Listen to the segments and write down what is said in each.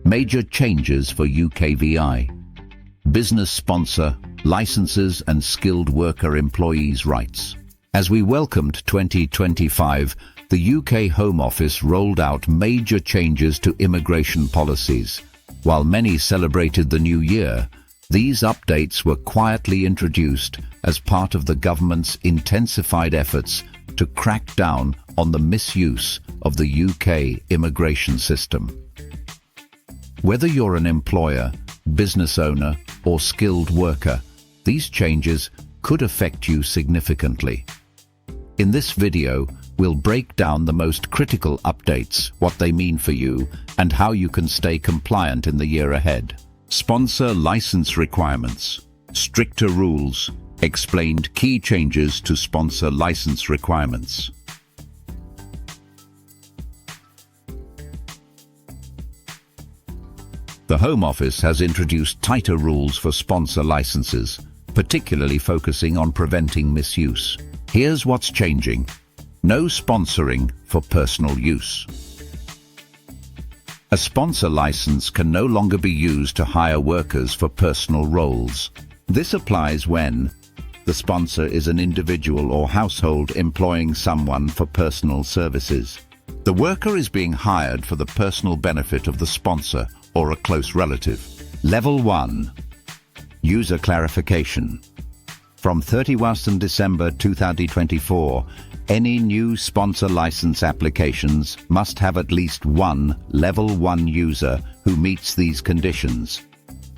Major changes for UKVI. Business sponsor, licenses and skilled worker employees' rights. As we welcomed 2025, the UK Home Office rolled out major changes to immigration policies. While many celebrated the new year, these updates were quietly introduced as part of the government's intensified efforts to crack down on the misuse of the UK immigration system. Whether you're an employer, business owner, or skilled worker, these changes could affect you significantly. In this video, we'll break down the most critical updates, what they mean for you, and how you can stay compliant in the year ahead. Sponsor license requirements. Stricter rules. Explained key changes to sponsor license requirements. The Home Office has introduced tighter rules for sponsor licenses, particularly focusing on preventing misuse. Here's what's changing. No sponsoring for personal use. A sponsor license can no longer be used to hire workers for personal roles. This applies when the sponsor is an individual or household employing someone for personal services. The worker is being hired for the personal benefit of the sponsor or a close relative. Level 1. User clarification. From 31st December 2024, any new sponsor license applications must have at least one Level 1 user who meets these conditions.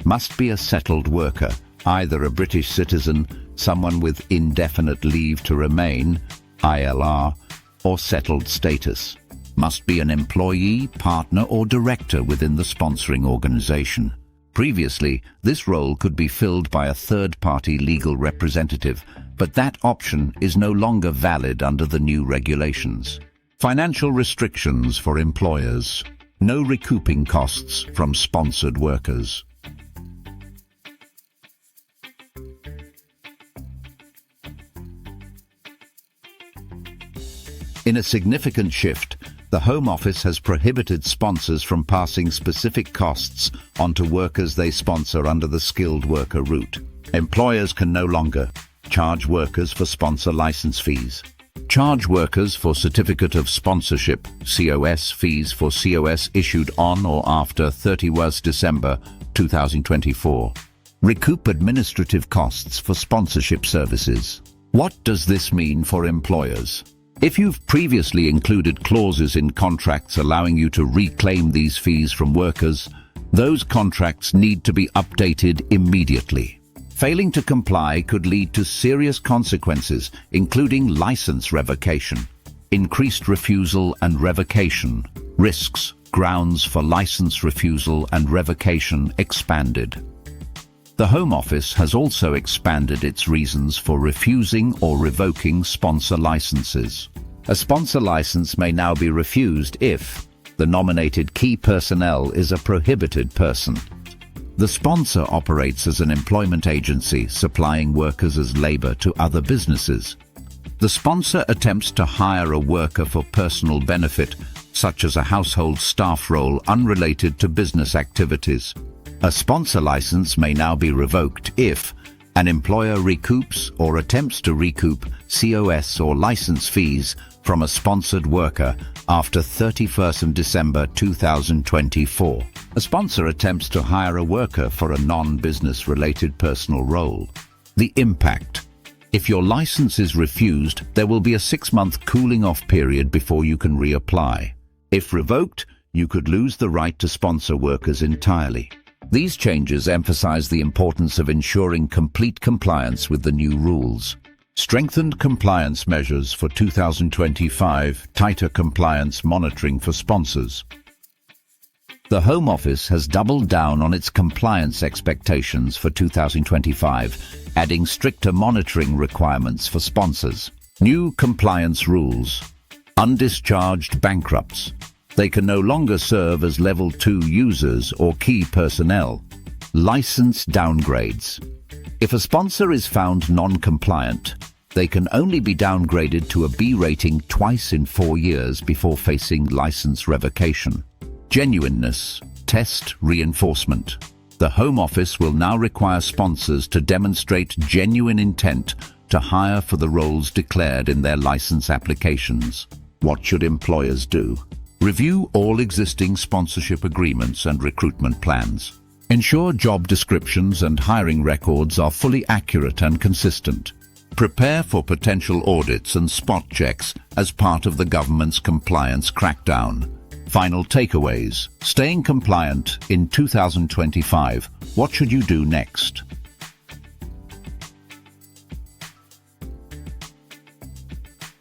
Must be a settled worker, either a British citizen, someone with indefinite leave to remain, ILR, or settled status. Must be an employee, partner, or director within the sponsoring organization. Previously, this role could be filled by a third-party legal representative, but that option is no longer valid under the new regulations. Financial restrictions for employers. No recouping costs from sponsored workers. In a significant shift, the Home Office has prohibited sponsors from passing specific costs onto workers they sponsor under the skilled worker route. Employers can no longer charge workers for sponsor license fees, charge workers for Certificate of Sponsorship (COS) fees for COS issued on or after 31st December 2024, recoup administrative costs for sponsorship services. What does this mean for employers? If you've previously included clauses in contracts allowing you to reclaim these fees from workers, those contracts need to be updated immediately. Failing to comply could lead to serious consequences, including license revocation, increased refusal and revocation, risks, grounds for license refusal and revocation expanded. The Home Office has also expanded its reasons for refusing or revoking sponsor licenses. A sponsor license may now be refused if the nominated key personnel is a prohibited person. The sponsor operates as an employment agency supplying workers as labor to other businesses. The sponsor attempts to hire a worker for personal benefit, such as a household staff role unrelated to business activities. A sponsor license may now be revoked if an employer recoups or attempts to recoup COS or license fees from a sponsored worker after 31st December 2024. A sponsor attempts to hire a worker for a non-business related personal role. The impact. If your license is refused, there will be a 6-month cooling-off period before you can reapply. If revoked, you could lose the right to sponsor workers entirely. These changes emphasize the importance of ensuring complete compliance with the new rules. Strengthened compliance measures for 2025, tighter compliance monitoring for sponsors. The Home Office has doubled down on its compliance expectations for 2025, adding stricter monitoring requirements for sponsors. New compliance rules. Undischarged bankrupts. They can no longer serve as Level 2 users or key personnel. License downgrades. If a sponsor is found non-compliant, they can only be downgraded to a B rating twice in 4 years before facing license revocation. Genuineness. Test reinforcement. The Home Office will now require sponsors to demonstrate genuine intent to hire for the roles declared in their license applications. What should employers do? Review all existing sponsorship agreements and recruitment plans. Ensure job descriptions and hiring records are fully accurate and consistent. Prepare for potential audits and spot checks as part of the government's compliance crackdown. Final takeaways. Staying compliant in 2025. What should you do next?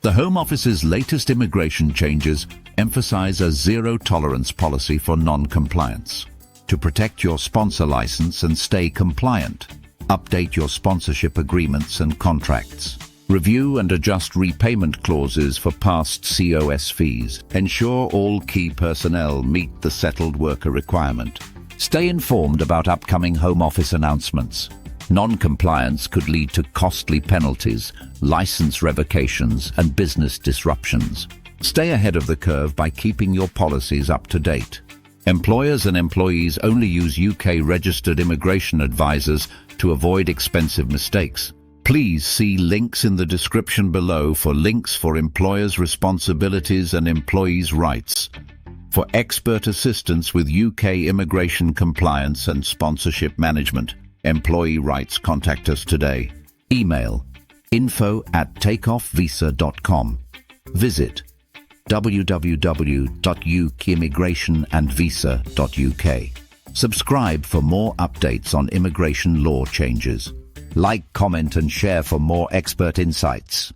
The Home Office's latest immigration changes emphasize a zero-tolerance policy for non-compliance. To protect your sponsor license and stay compliant, update your sponsorship agreements and contracts. Review and adjust repayment clauses for past COS fees. Ensure all key personnel meet the settled worker requirement. Stay informed about upcoming Home Office announcements. Non-compliance could lead to costly penalties, license revocations, and business disruptions. Stay ahead of the curve by keeping your policies up to date. Employers and employees only use UK-registered immigration advisors to avoid expensive mistakes. Please see links in the description below for links for employers' responsibilities and employees' rights. For expert assistance with UK immigration compliance and sponsorship management, employee rights, contact us today. Email info@takeoffvisa.com. Visit www.ukimmigrationandvisa.uk. Subscribe for more updates on immigration law changes. Like, comment and share for more expert insights.